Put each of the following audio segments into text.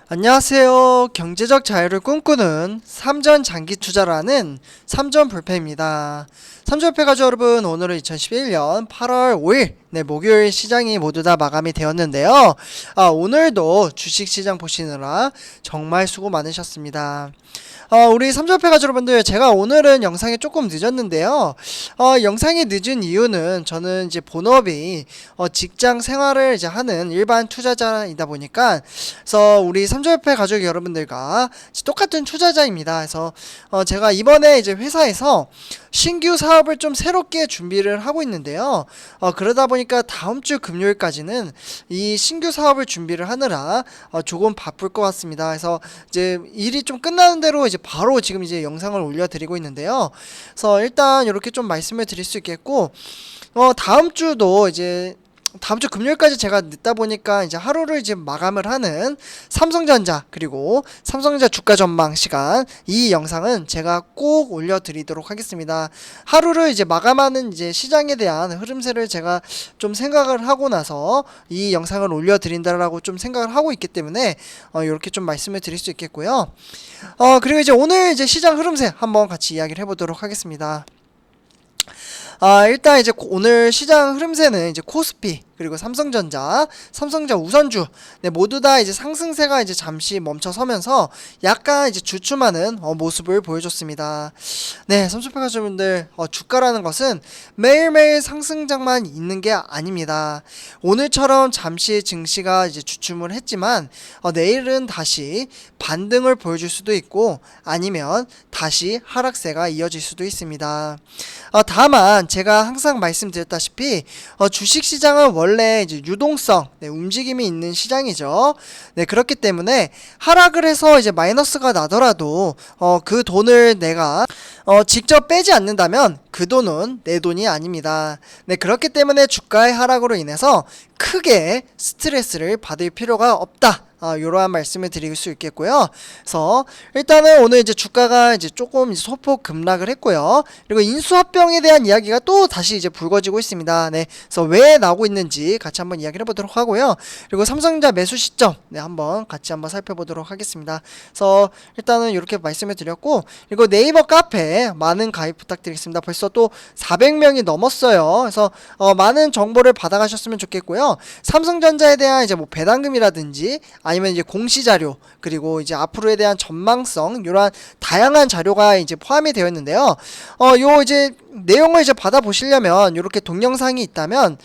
안녕하세요. 경제적 자유를 꿈꾸는 삼전 장기 투자라는 삼전 불패입니다. 삼전 불패 가족 여러분, 오늘은 2011년 8월 5일 목요일 시장이 모두 다 마감이 되었는데요. 오늘도 주식시장 보시느라 정말 수고 많으셨습니다. 우리 삼전패 가족 여러분들, 제가 오늘은 영상이 조금 늦었는데요. 영상이 늦은 이유는 저는 이제 본업이 직장 생활을 이제 하는 일반 투자자이다 보니까, 그래서 우리 삼전패 가족 여러분들과 똑같은 투자자입니다. 그래서 제가 이번에 이제 회사에서 신규 사업을 좀 새롭게 준비를 하고 있는데요. 그러다 보니까 다음 주 금요일까지는 이 신규 사업을 준비를 하느라 조금 바쁠 것 같습니다. 그래서 이제 일이 좀 끝나는 대로 이제 바로 지금 이제 영상을 올려드리고 있는데요. 그래서 일단 이렇게 좀 말씀을 드릴 수 있겠고, 다음 주도 이제 다음 주 금요일까지 제가 늦다 보니까 이제 하루를 이제 마감을 하는 삼성전자, 그리고 삼성전자 주가 전망 시간, 이 영상은 제가 꼭 올려드리도록 하겠습니다. 하루를 이제 마감하는 이제 시장에 대한 흐름세를 제가 좀 생각을 하고 나서 이 영상을 올려드린다라고 좀 생각을 하고 있기 때문에 이렇게 좀 말씀을 드릴 수 있겠고요. 그리고 이제 오늘 이제 시장 흐름세 한번 같이 이야기를 해보도록 하겠습니다. 일단 이제 오늘 시장 흐름세는 이제 코스피, 그리고 삼성전자 우선주, 모두 다 이제 상승세가 이제 잠시 멈춰서면서 약간 이제 주춤하는 모습을 보여줬습니다. 삼성패 가족분들, 주가라는 것은 매일매일 상승장만 있는 게 아닙니다. 오늘처럼 잠시 증시가 이제 주춤을 했지만 내일은 다시 반등을 보여줄 수도 있고, 아니면 다시 하락세가 이어질 수도 있습니다. 다만 제가 항상 말씀드렸다시피 주식시장은 원래 이제 유동성, 움직임이 있는 시장이죠. 그렇기 때문에 하락을 해서 이제 마이너스가 나더라도 그 돈을 내가 직접 빼지 않는다면 그 돈은 내 돈이 아닙니다. 그렇기 때문에 주가의 하락으로 인해서 크게 스트레스를 받을 필요가 없다. 이러한 말씀을 드릴 수 있겠고요. 그래서 일단은 오늘 이제 주가가 이제 조금 이제 소폭 급락을 했고요. 그리고 인수합병에 대한 이야기가 또 다시 이제 불거지고 있습니다. 그래서 왜 나오고 있는지 같이 한번 이야기를 해보도록 하고요. 그리고 삼성전자 매수 시점, 한번 같이 한번 살펴보도록 하겠습니다. 그래서 일단은 이렇게 말씀을 드렸고, 그리고 네이버 카페 많은 가입 부탁드리겠습니다. 벌써 또 400명이 넘었어요. 그래서 많은 정보를 받아가셨으면 좋겠고요. 삼성전자에 대한 이제 뭐 배당금이라든지 아니면 이제 공시자료, 그리고 이제 앞으로에 대한 전망성, 이러한 다양한 자료가 이제 포함이 되어 있는데요. 요 이제 내용을 이제 받아보시려면 이렇게 동영상이 있다면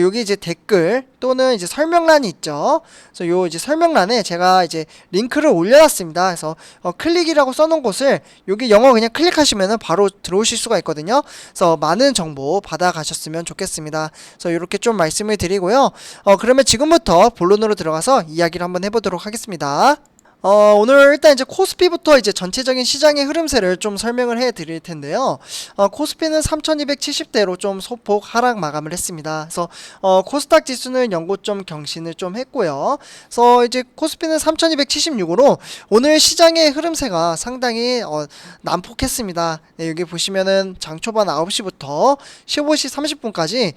여기 이제 댓글 또는 이제 설명란이 있죠. 그래서 요 이제 설명란에 제가 이제 링크를 올려놨습니다. 그래서 클릭이라고 써놓은 곳을 여기 영어 그냥 클릭하시면은 바로 들어오실 수가 있거든요. 그래서 많은 정보 받아가셨으면 좋겠습니다. 그래서 이렇게 좀 말씀을 드리고요. 그러면 지금부터 본론으로 들어가서 이야기를 한번 해보도록 하겠습니다. 오늘 일단 이제 코스피부터 이제 전체적인 시장의 흐름세를 좀 설명을 해 드릴 텐데요. 코스피는 3270대로 좀 소폭 하락 마감을 했습니다. 그래서 코스닥 지수는 0고점 경신을 좀 했고요. 그래서 이제 코스피는 3276으로 오늘 시장의 흐름세가 상당히 난폭했습니다. 여기 보시면은 장 초반 9시부터 15시 30분까지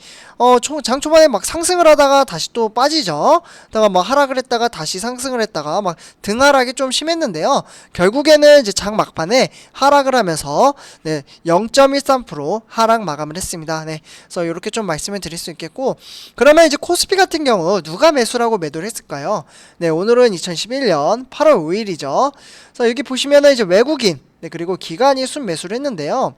장 초반에 막 상승을 하다가 다시 또 빠지죠. 그다가 뭐 하락을 했다가 다시 상승을 했다가 막 등하락이 좀 심했는데요. 결국에는 이제 장 막판에 하락을 하면서 0.13% 하락 마감을 했습니다. 그래서 이렇게 좀 말씀을 드릴 수 있겠고, 그러면 이제 코스피 같은 경우 누가 매수라고 매도를 했을까요? 오늘은 2011년 8월 5일이죠. 그래서 여기 보시면은 이제 외국인, 그리고 기관이 순매수를 했는데요.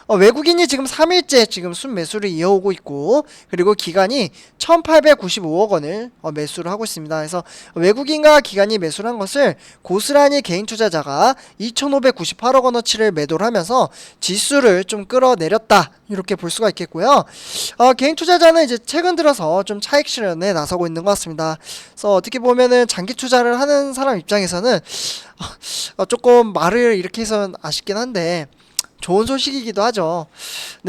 외국인이 지금 3일째 지금 순매수를 이어오고 있고, 그리고 기관이 1895억 원을 매수를 하고 있습니다. 그래서 외국인과 기관이 매수를 한 것을 고스란히 개인 투자자가 2598억 원어치를 매도를 하면서 지수를 좀 끌어내렸다, 이렇게 볼 수가 있겠고요. 개인 투자자는 이제 최근 들어서 좀 차익 실현에 나서고 있는 것 같습니다. 그래서 어떻게 보면은 장기 투자를 하는 사람 입장에서는 조금 말을 이렇게 해서는 아쉽긴 한데 좋은 소식이기도 하죠.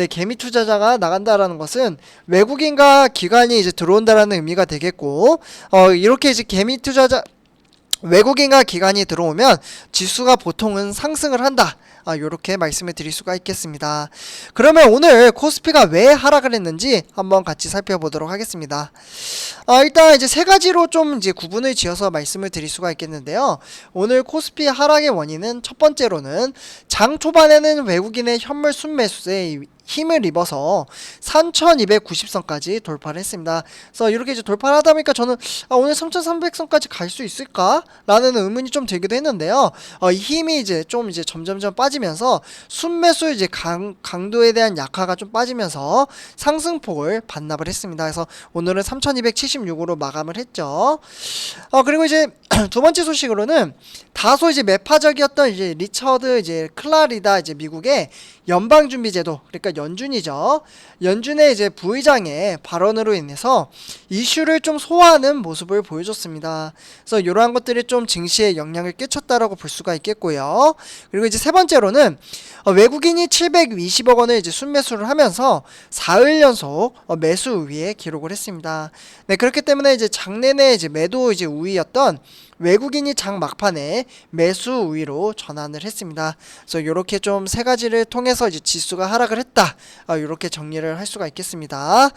개미 투자자가 나간다라는 것은 외국인과 기관이 이제 들어온다라는 의미가 되겠고, 이렇게 이제 개미 투자자 외국인과 기관이 들어오면 지수가 보통은 상승을 한다. 요렇게 말씀을 드릴 수가 있겠습니다. 그러면 오늘 코스피가 왜 하락을 했는지 한번 같이 살펴보도록 하겠습니다. 일단 이제 세 가지로 좀 이제 구분을 지어서 말씀을 드릴 수가 있겠는데요. 오늘 코스피 하락의 원인은 첫 번째로는 장 초반에는 외국인의 현물 순매수에 힘을 입어서 3290선까지 돌파를 했습니다. 그래서 이렇게 이제 돌파를 하다 보니까 저는 오늘 3300선까지 갈 수 있을까? 라는 의문이 좀 들기도 했는데요. 이 힘이 이제 좀 이제 점점점 빠지면서 순매수 이제 강도에 대한 약화가 좀 빠지면서 상승폭을 반납을 했습니다. 그래서 오늘은 3276으로 마감을 했죠. 그리고 이제 두 번째 소식으로는 다소 이제 매파적이었던 이제 리처드 이제 클라리다 이제 미국의 연방준비제도, 그러니까 연준이죠. 연준의 이제 부의장의 발언으로 인해서 이슈를 좀 소화하는 모습을 보여줬습니다. 그래서 이러한 것들이 좀 증시에 영향을 끼쳤다라고 볼 수가 있겠고요. 그리고 이제 세 번째로는 외국인이 720억 원을 이제 순매수를 하면서 4일 연속 매수 우위에 기록을 했습니다. 네, 그렇기 때문에 이제 장내내 이제 매도 이제 우위였던 외국인이 장 막판에 매수 우위로 전환을 했습니다. 그래서 이렇게 좀 세 가지를 통해서 이제 지수가 하락을 했다. 이렇게 정리를 할 수가 있겠습니다.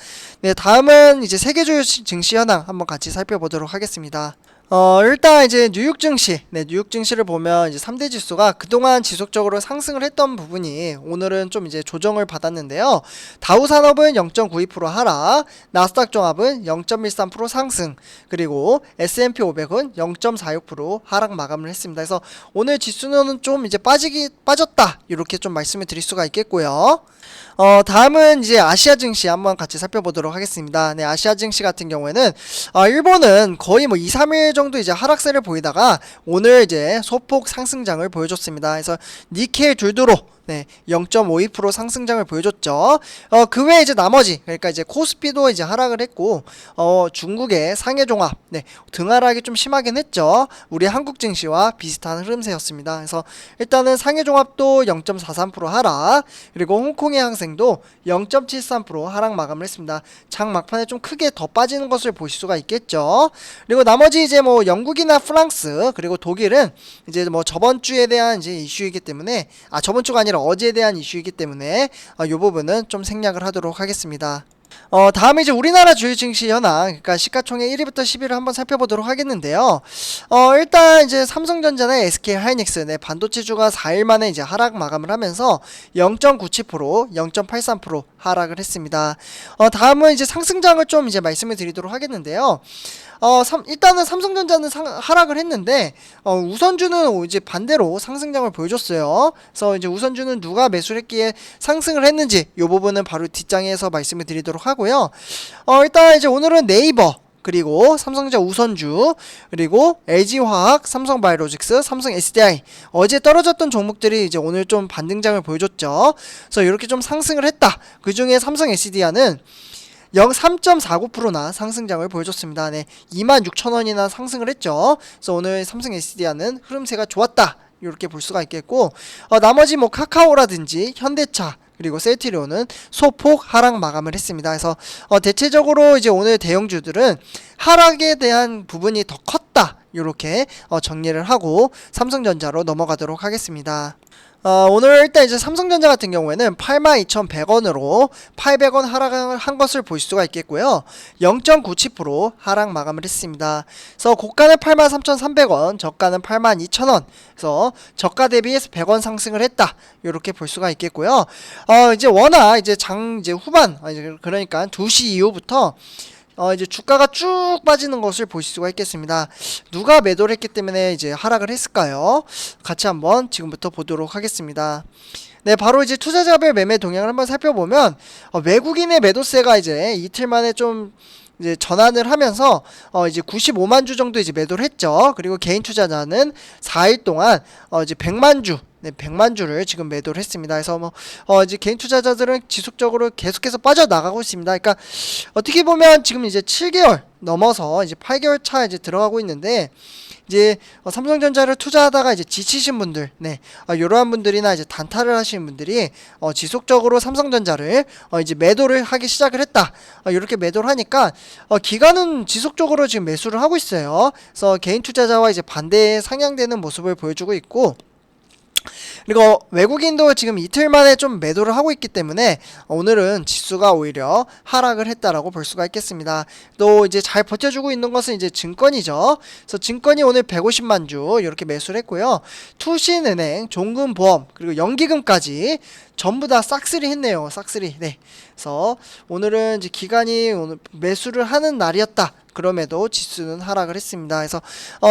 네, 다음은 이제 세계 주요 증시 현황 한번 같이 살펴보도록 하겠습니다. 일단 이제 뉴욕 증시, 뉴욕 증시를 보면 이제 3대 지수가 그동안 지속적으로 상승을 했던 부분이 오늘은 좀 이제 조정을 받았는데요. 다우 산업은 0.92% 하락, 나스닥 종합은 0.13% 상승, 그리고 S&P 500은 0.46% 하락 마감을 했습니다. 그래서 오늘 지수는 좀 이제 빠졌다. 이렇게 좀 말씀을 드릴 수가 있겠고요. 다음은 이제 아시아 증시 한번 같이 살펴보도록 하겠습니다. 네, 아시아 증시 같은 경우에는 일본은 거의 뭐 2, 3일 정도 이제 하락세를 보이다가 오늘 이제 소폭 상승장을 보여줬습니다. 그래서 니케이 둘두로 0.52% 상승장을 보여줬죠. 그 외에 이제 나머지, 그러니까 이제 코스피도 이제 하락을 했고, 중국의 상해종합, 등하락이 좀 심하긴 했죠. 우리 한국 증시와 비슷한 흐름세였습니다. 그래서 일단은 상해종합도 0.43% 하락, 그리고 홍콩의 항생도 0.73% 하락 마감을 했습니다. 장 막판에 좀 크게 더 빠지는 것을 보실 수가 있겠죠. 그리고 나머지 이제 뭐 영국이나 프랑스, 그리고 독일은 이제 뭐 저번 주에 대한 이제 이슈이기 때문에, 저번 주가 아니라 어제에 대한 이슈이기 때문에 이 부분은 좀 생략을 하도록 하겠습니다. 다음에 이제 우리나라 주요 증시 현황, 그러니까 시가총액 1위부터 10위를 한번 살펴보도록 하겠는데요. 일단 이제 삼성전자나 SK하이닉스, 반도체주가 4일 만에 이제 하락 마감을 하면서 0.97%, 0.83% 하락을 했습니다. 다음은 이제 상승장을 좀 이제 말씀을 드리도록 하겠는데요. 일단은 삼성전자는 하락을 했는데, 우선주는 이제 반대로 상승장을 보여줬어요. 그래서 이제 우선주는 누가 매수를 했기에 상승을 했는지, 이 부분은 바로 뒷장에서 말씀을 드리도록 하고요. 일단 이제 오늘은 네이버, 그리고 삼성전자 우선주, 그리고 LG화학, 삼성바이오로직스, 삼성 SDI, 어제 떨어졌던 종목들이 이제 오늘 좀 반등장을 보여줬죠. 그래서 이렇게 좀 상승을 했다. 그 중에 삼성 SDI는 3.49%나 상승장을 보여줬습니다. 26,000원이나 상승을 했죠. 그래서 오늘 삼성 SDI는 흐름세가 좋았다. 이렇게 볼 수가 있겠고, 나머지 뭐 카카오라든지 현대차, 그리고 셀트리온은 소폭 하락 마감을 했습니다. 그래서 대체적으로 이제 오늘 대형주들은 하락에 대한 부분이 더 컸다. 이렇게 정리를 하고 삼성전자로 넘어가도록 하겠습니다. 오늘 일단 이제 삼성전자 같은 경우에는 82,100원으로 800원 하락한 것을 볼 수가 있겠고요. 0.97% 하락 마감을 했습니다. 그래서 고가는 83,300원, 저가는 82,000원. 그래서 저가 대비해서 100원 상승을 했다. 이렇게 볼 수가 있겠고요. 이제 워낙 이제 이제 후반, 그러니까 2시 이후부터 이제 주가가 쭉 빠지는 것을 보실 수가 있겠습니다. 누가 매도를 했기 때문에 이제 하락을 했을까요? 같이 한번 지금부터 보도록 하겠습니다. 네, 바로 이제 투자자별 매매 동향을 한번 살펴보면 외국인의 매도세가 이제 이틀 만에 좀 이제 전환을 하면서 이제 95만 주 정도 이제 매도를 했죠. 그리고 개인 투자자는 4일 동안 이제 100만 주 100만 주를 지금 매도를 했습니다. 그래서 이제 개인 투자자들은 지속적으로 계속해서 빠져나가고 있습니다. 그러니까 어떻게 보면 지금 이제 7개월 넘어서 이제 8개월 차 이제 들어가고 있는데, 이제 삼성전자를 투자하다가 이제 지치신 분들, 이러한 분들이나 이제 단타를 하시는 분들이 지속적으로 삼성전자를 이제 매도를 하기 시작을 했다. 이렇게 매도를 하니까 기관은 지속적으로 지금 매수를 하고 있어요. 그래서 개인 투자자와 이제 반대에 상향되는 모습을 보여주고 있고, 그리고 외국인도 지금 이틀 만에 좀 매도를 하고 있기 때문에 오늘은 지수가 오히려 하락을 했다라고 볼 수가 있겠습니다. 또 이제 잘 버텨주고 있는 것은 이제 증권이죠. 그래서 증권이 오늘 150만 주 이렇게 매수를 했고요. 투신은행, 종금보험, 그리고 연기금까지 전부 다 싹쓸이 했네요. 싹쓸이. 네. 그래서 오늘은 이제 기관이 오늘 매수를 하는 날이었다. 그럼에도 지수는 하락을 했습니다. 그래서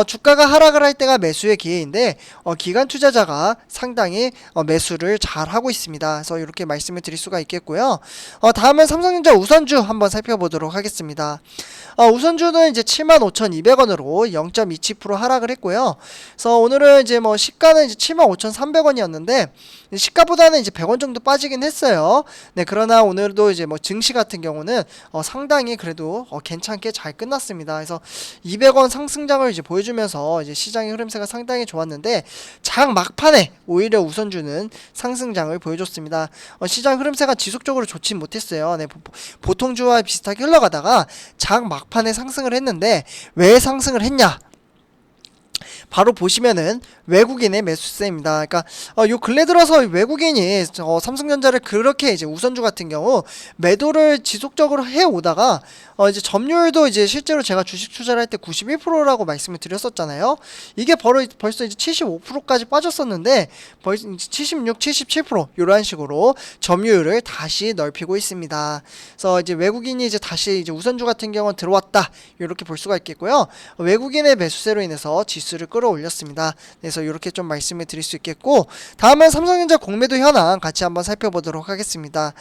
주가가 하락을 할 때가 매수의 기회인데 기관 투자자가 상당히 매수를 잘 하고 있습니다. 그래서 이렇게 말씀을 드릴 수가 있겠고요. 다음은 삼성전자 우선주 한번 살펴보도록 하겠습니다. 우선주는 이제 75,200원으로 0.27% 하락을 했고요. 그래서 오늘은 이제 뭐 시가는 이제 75,300원이었는데 시가보다는 이제 100원 정도 빠지긴 했어요. 네, 그러나 오늘도 이제 뭐 증시 같은 경우는 상당히 그래도 괜찮게 잘 끝났습니다. 그래서 200원 상승장을 이제 보여주면서 이제 시장의 흐름세가 상당히 좋았는데 장 막판에 오히려 우선주는 상승장을 보여줬습니다. 시장 흐름세가 지속적으로 좋진 못했어요. 네, 보통주와 비슷하게 흘러가다가 장 막판에 상승을 했는데 왜 상승을 했냐? 바로 보시면은 외국인의 매수세입니다. 그러니까 요 근래 들어서 외국인이 삼성전자를 그렇게 이제 우선주 같은 경우 매도를 지속적으로 해 오다가 이제 점유율도 이제 실제로 제가 주식 투자를 할 때 91%라고 말씀을 드렸었잖아요. 이게 벌써 이제 75%까지 빠졌었는데 벌써 76, 77% 이런 식으로 점유율을 다시 넓히고 있습니다. 그래서 이제 외국인이 이제 다시 이제 우선주 같은 경우는 들어왔다 이렇게 볼 수가 있겠고요. 외국인의 매수세로 인해서 지수를 끌어올렸습니다. 그래서 이렇게 좀 말씀을 드릴 수 있겠고, 다음은 삼성전자 공매도 현황 같이 한번 살펴보도록 하겠습니다.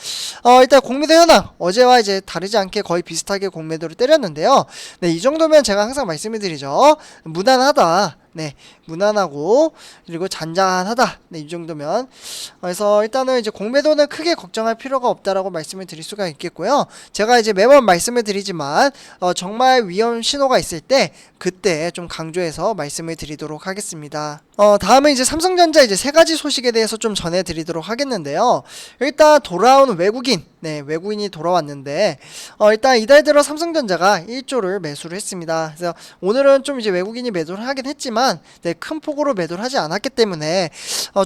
일단 공매도 현황 어제와 이제 다르지 않게 거의 비슷하게 공매도를 때렸는데요. 네, 이 정도면 제가 항상 말씀을 드리죠. 무난하다. 네, 무난하고 그리고 잔잔하다. 네, 이 정도면. 그래서 일단은 이제 공매도는 크게 걱정할 필요가 없다라고 말씀을 드릴 수가 있겠고요. 제가 이제 매번 말씀을 드리지만 정말 위험 신호가 있을 때 그때 좀 강조해서 말씀을 드리도록 하겠습니다. 다음은 이제 삼성전자 이제 세 가지 소식에 대해서 좀 전해드리도록 하겠는데요. 일단 돌아온 외국인, 네, 외국인이 돌아왔는데 일단 이달 들어 삼성전자가 1조를 매수를 했습니다. 그래서 오늘은 좀 이제 외국인이 매도를 하긴 했지만 네, 큰 폭으로 매도를 하지 않았기 때문에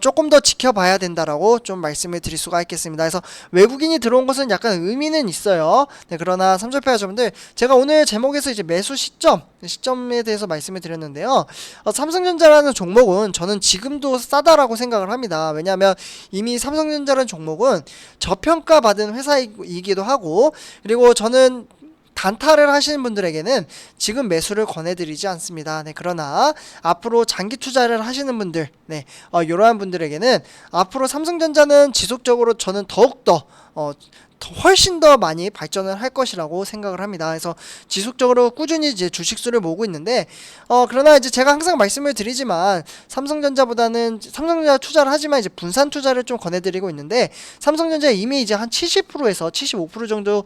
조금 더 지켜봐야 된다라고 좀 말씀을 드릴 수가 있겠습니다. 그래서 외국인이 들어온 것은 약간 의미는 있어요. 네, 그러나 삼성페어 여러분들 제가 오늘 제목에서 이제 매수 시점에 대해서 말씀을 드렸는데요. 삼성전자라는 종목은 저는 지금도 싸다라고 생각을 합니다. 왜냐하면 이미 삼성전자라는 종목은 저평가받은 회사이기도 하고, 그리고 저는 단타를 하시는 분들에게는 지금 매수를 권해드리지 않습니다. 네, 그러나 앞으로 장기 투자를 하시는 분들, 네, 이러한 분들에게는 앞으로 삼성전자는 지속적으로 저는 더욱더 훨씬 더 많이 발전을 할 것이라고 생각을 합니다. 그래서 지속적으로 꾸준히 이제 주식수를 모으고 있는데 그러나 이제 제가 항상 말씀을 드리지만 삼성전자 투자를 하지만 이제 분산 투자를 좀 권해드리고 있는데 삼성전자 이미 이제 한 70%에서 75% 정도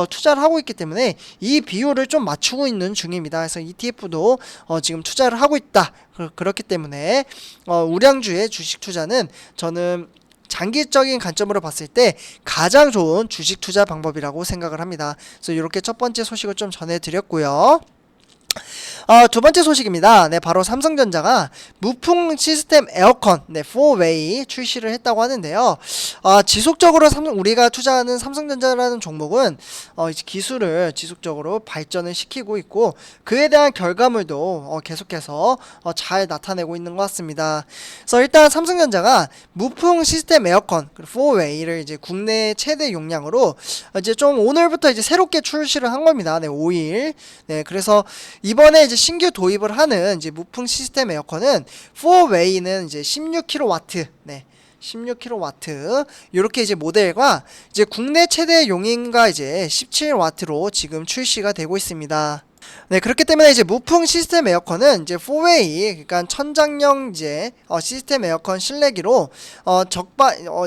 투자를 하고 있기 때문에 이 비율을 좀 맞추고 있는 중입니다. 그래서 ETF도 지금 투자를 하고 있다. 그렇기 때문에 우량주의 주식 투자는 저는 장기적인 관점으로 봤을 때 가장 좋은 주식 투자 방법이라고 생각을 합니다. 그래서 이렇게 첫 번째 소식을 좀 전해드렸고요. 두 번째 소식입니다. 네, 바로 삼성전자가 무풍 시스템 에어컨 4웨이 출시를 했다고 하는데요. 지속적으로 우리가 투자하는 삼성전자라는 종목은 기술을 지속적으로 발전을 시키고 있고 그에 대한 결과물도 계속해서 잘 나타내고 있는 것 같습니다. 그래서 일단 삼성전자가 무풍 시스템 에어컨 4웨이를 이제 국내 최대 용량으로 이제 좀 오늘부터 이제 새롭게 출시를 한 겁니다. 네, 5일. 네, 그래서 이번에 이제 신규 도입을 하는 이제 무풍 시스템 에어컨은 4웨이는 이제 16kW, 네, 16kW 이렇게 이제 모델과 이제 국내 최대 용인가 이제 17W로 지금 출시가 되고 있습니다. 네, 그렇기 때문에 이제 무풍 시스템 에어컨은 이제 4웨이, 그러니까 천장형 이제 시스템 에어컨 실내기로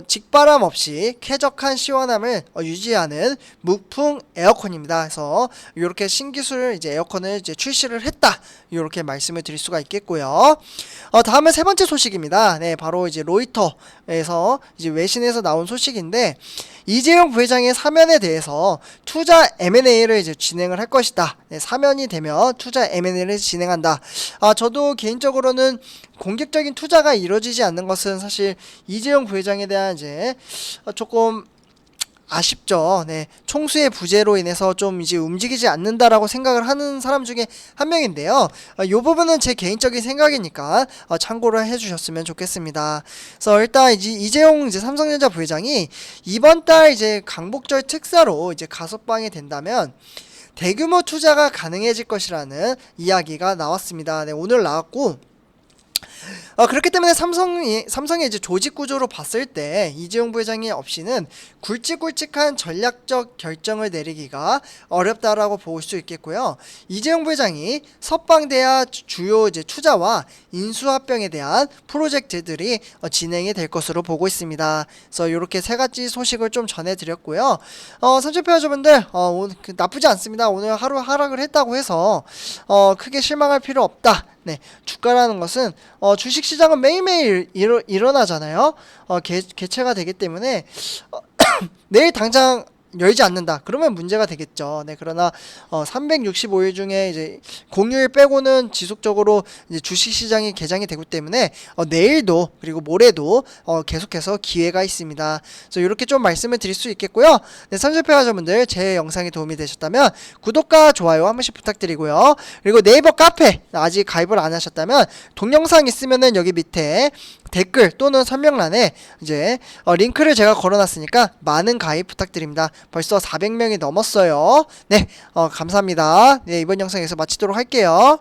직바람 없이 쾌적한 시원함을 유지하는 무풍 에어컨입니다. 그래서 이렇게 신기술 이제 에어컨을 이제 출시를 했다. 이렇게 말씀을 드릴 수가 있겠고요. 다음은 세 번째 소식입니다. 네, 바로 이제 로이터에서 이제 외신에서 나온 소식인데 이재용 부회장의 사면에 대해서 투자 M&A를 이제 진행을 할 것이다. 네, 사면 1년이 되면 투자 M&A를 진행한다. 저도 개인적으로는 공격적인 투자가 이루어지지 않는 것은 사실 이재용 부회장에 대한 이제 조금 아쉽죠. 네. 총수의 부재로 인해서 좀 이제 움직이지 않는다라고 생각을 하는 사람 중에 한 명인데요. 요 부분은 제 개인적인 생각이니까 참고를 해주셨으면 좋겠습니다. 그래서 일단 이제 이재용 이제 삼성전자 부회장이 이번 달 이제 강복절 특사로 이제 가석방이 된다면 대규모 투자가 가능해질 것이라는 이야기가 나왔습니다. 네, 오늘 나왔고. 그렇기 때문에 삼성의 이제 조직 구조로 봤을 때 이재용 부회장이 없이는 굵직굵직한 전략적 결정을 내리기가 어렵다라고 볼 수 있겠고요. 이재용 부회장이 석방돼야 주요 이제 투자와 인수합병에 대한 프로젝트들이 진행이 될 것으로 보고 있습니다. 그래서 이렇게 세 가지 소식을 좀 전해드렸고요. 삼촌표 여러분들 나쁘지 않습니다. 오늘 하루 하락을 했다고 해서 크게 실망할 필요 없다. 네, 주가라는 것은 주식시장은 매일매일 일어나잖아요. 개최가 되기 때문에 내일 당장 열지 않는다. 그러면 문제가 되겠죠. 네, 그러나 365일 중에 이제 공휴일 빼고는 지속적으로 이제 주식시장이 개장이 되기 때문에 내일도 그리고 모레도 계속해서 기회가 있습니다. 그래서 이렇게 좀 말씀을 드릴 수 있겠고요. 네, 삼성표자분들 제 영상이 도움이 되셨다면 구독과 좋아요 한 번씩 부탁드리고요. 그리고 네이버 카페 아직 가입을 안 하셨다면 동영상 있으면은 여기 밑에 댓글 또는 설명란에 이제 링크를 제가 걸어놨으니까 많은 가입 부탁드립니다. 벌써 400명이 넘었어요. 네, 감사합니다. 네, 이번 영상에서 마치도록 할게요.